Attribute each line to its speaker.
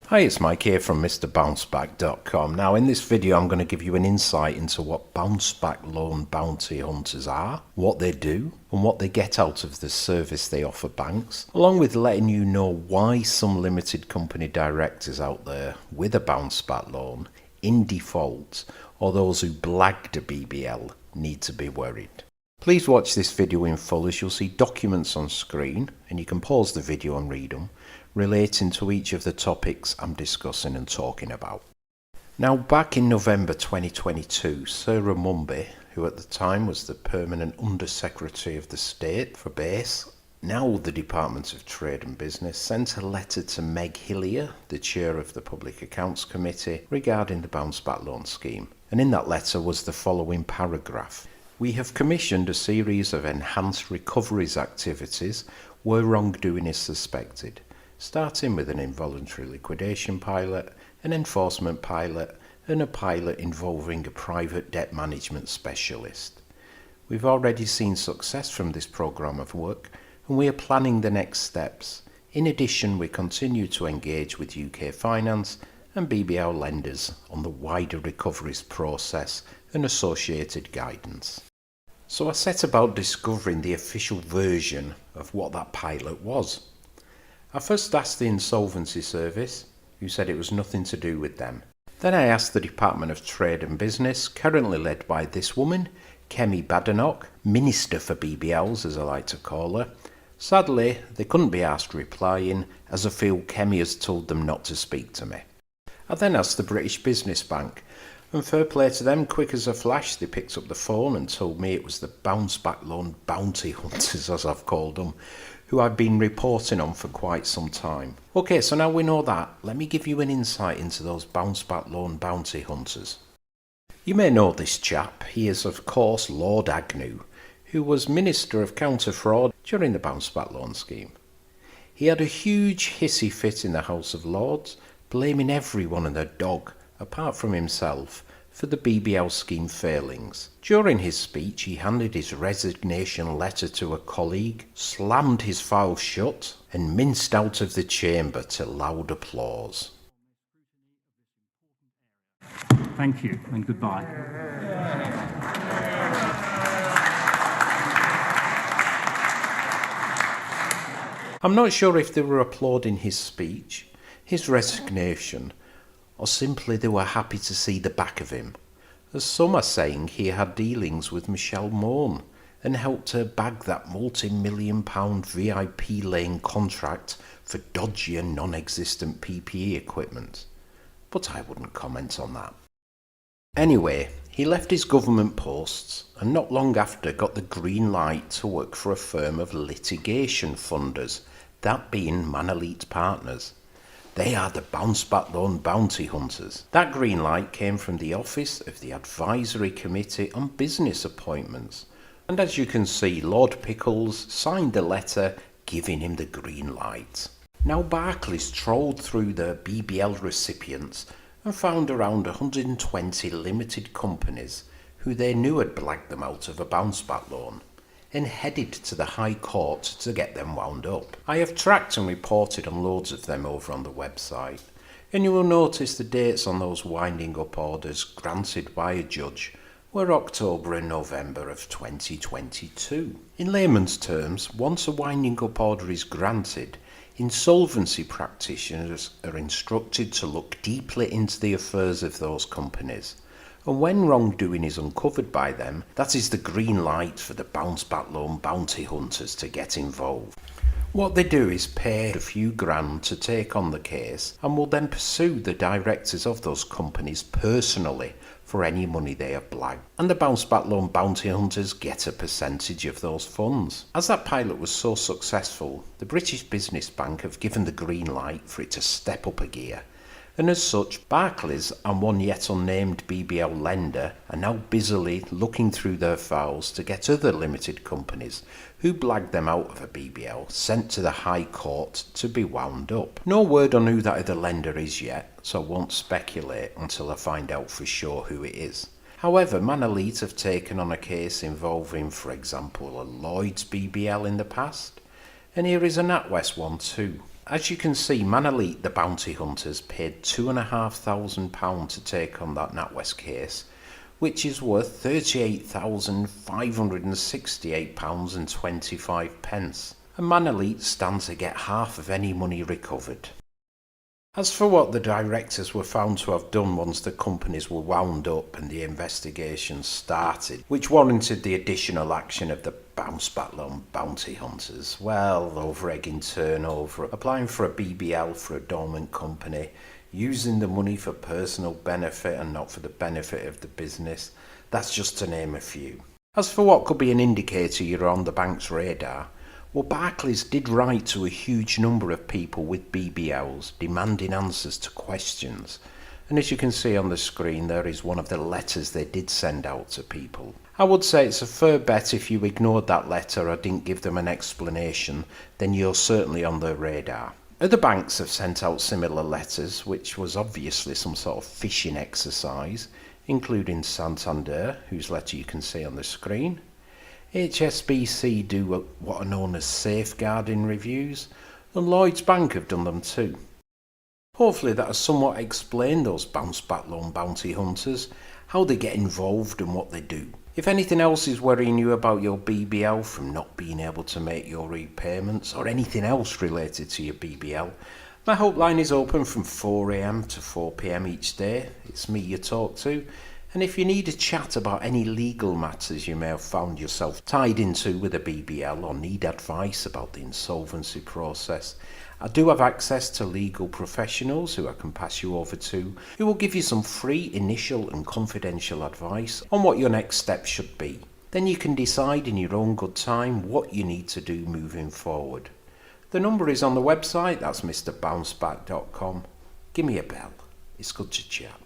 Speaker 1: Hi, it's Mike here from MrBounceback.com. Now in this video I'm going to give you an insight into what bounce back loan bounty hunters are, what they do and what they get out of the service they offer banks, along with letting you know why some limited company directors out there with a bounce back loan in default or those who blagged a BBL need to be worried. Please watch this video in full as you'll see documents on screen and you can pause the video and read them, relating to each of the topics I'm discussing and talking about. Now, back in November 2022, Sarah Mumby, who at the time was the Permanent Undersecretary of the State for BASE, now the Department of Trade and Business, sent a letter to Meg Hillier, the Chair of the Public Accounts Committee, regarding the Bounce Back Loan Scheme. And in that letter was the following paragraph. We have commissioned a series of enhanced recoveries activities where wrongdoing is suspected, starting with an involuntary liquidation pilot, an enforcement pilot, and a pilot involving a private debt management specialist. We've already seen success from this programme of work, and we are planning the next steps. In addition, we continue to engage with UK Finance and BBL lenders on the wider recoveries process and associated guidance. So I set about discovering the official version of what that pilot was. I first asked the Insolvency Service, who said it was nothing to do with them. Then I asked the Department of Trade and Business, currently led by this woman, Kemi Badenoch, Minister for BBLs as I like to call her. Sadly, they couldn't be asked replying, as I feel Kemi has told them not to speak to me. I then asked the British Business Bank, and fair play to them, quick as a flash, they picked up the phone and told me it was the bounce back loan bounty hunters, as I've called them, who I've been reporting on for quite some time. Okay, so now we know that, let me give you an insight into those bounce back loan bounty hunters. You may know this chap. He is of course Lord Agnew, who was Minister of Counter Fraud during the bounce back loan scheme. He had a huge hissy fit in the House of Lords, blaming everyone and their dog, apart from himself, for the BBL scheme failings. During his speech, he handed his resignation letter to a colleague, slammed his file shut, and minced out of the chamber to loud applause.
Speaker 2: Thank you and goodbye.
Speaker 1: I'm not sure if they were applauding his speech, his resignation, or simply they were happy to see the back of him, as some are saying he had dealings with Michelle Mone and helped her bag that multi-million-pound VIP lane contract for dodgy and non-existent PPE equipment. But I wouldn't comment on that. Anyway, he left his government posts and not long after got the green light to work for a firm of litigation funders, that being Manolete Partners. They are the bounce back loan bounty hunters. That green light came from the office of the Advisory Committee on Business Appointments. And as you can see, Lord Pickles signed the letter giving him the green light. Now Barclays trawled through the BBL recipients and found around 120 limited companies who they knew had blagged them out of a bounce back loan, and headed to the High Court to get them wound up. I have tracked and reported on loads of them over on the website, and you will notice the dates on those winding up orders granted by a judge were October and November of 2022. In layman's terms, once a winding up order is granted, insolvency practitioners are instructed to look deeply into the affairs of those companies, and when wrongdoing is uncovered by them, that is the green light for the bounce back loan bounty hunters to get involved. What they do is pay a few grand to take on the case and will then pursue the directors of those companies personally for any money they have blagged. And the bounce back loan bounty hunters get a percentage of those funds. As that pilot was so successful, the British Business Bank have given the green light for it to step up a gear. And as such, Barclays and one yet unnamed BBL lender are now busily looking through their files to get other limited companies who blagged them out of a BBL sent to the High Court to be wound up. No word on who that other lender is yet, so I won't speculate until I find out for sure who it is. However, Manolete have taken on a case involving, for example, a Lloyds BBL in the past, and here is a NatWest one too. As you can see, Manolete the bounty hunters paid £2,500 to take on that NatWest case, which is worth £38,568.25, and Manolete stand to get half of any money recovered. As for what the directors were found to have done once the companies were wound up and the investigation started, which warranted the additional action of the bounce back loan bounty hunters, well, over-egging turnover, applying for a BBL for a dormant company, using the money for personal benefit and not for the benefit of the business, that's just to name a few. As for what could be an indicator you're on the bank's radar, well, Barclays did write to a huge number of people with BBLs demanding answers to questions, and as you can see on the screen, there is one of the letters they did send out to people. I would say it's a fair bet if you ignored that letter or didn't give them an explanation, then you're certainly on their radar. Other banks have sent out similar letters, which was obviously some sort of phishing exercise, including Santander, whose letter you can see on the screen. HSBC do what are known as safeguarding reviews, and Lloyds Bank have done them too. Hopefully that has somewhat explained those bounce back loan bounty hunters, how they get involved and what they do. If anything else is worrying you about your BBL from not being able to make your repayments or anything else related to your BBL, my helpline is open from 4 AM to 4 PM each day. It's me you talk to. And if you need a chat about any legal matters you may have found yourself tied into with a BBL or need advice about the insolvency process, I do have access to legal professionals who I can pass you over to, who will give you some free initial and confidential advice on what your next step should be. Then you can decide in your own good time what you need to do moving forward. The number is on the website, that's mrbounceback.com. Give me a bell. It's good to chat.